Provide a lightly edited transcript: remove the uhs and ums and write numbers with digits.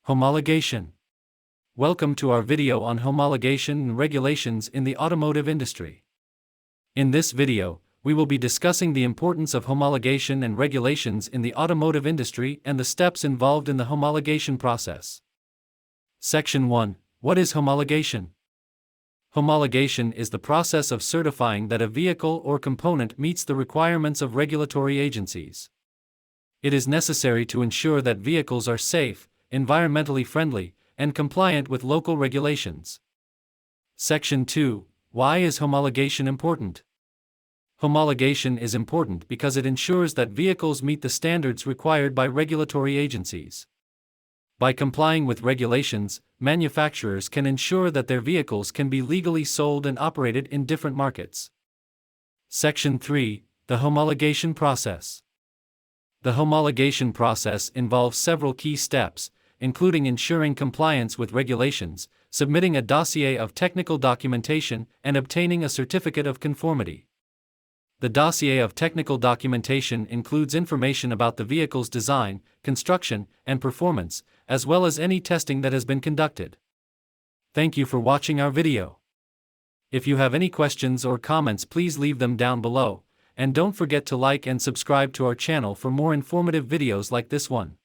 Homologation. Welcome to our video on homologation and regulations in the automotive industry. In this video, we will be discussing the importance of homologation and regulations in the automotive industry and the steps involved in the homologation process. Section 1. What is homologation? Homologation is the process of certifying that a vehicle or component meets the requirements of regulatory agencies. It is necessary to ensure that vehicles are safe, environmentally friendly, and compliant with local regulations. Section 2. Why is homologation important? Homologation is important because it ensures that vehicles meet the standards required by regulatory agencies. By complying with regulations, manufacturers can ensure that their vehicles can be legally sold and operated in different markets. Section 3. The homologation process. The homologation process involves several key steps, including ensuring compliance with regulations, submitting a dossier of technical documentation, and obtaining a certificate of conformity. The dossier of technical documentation includes information about the vehicle's design, construction, and performance, as well as any testing that has been conducted. Thank you for watching our video. If you have any questions or comments, please leave them down below, and don't forget to like and subscribe to our channel for more informative videos like this one.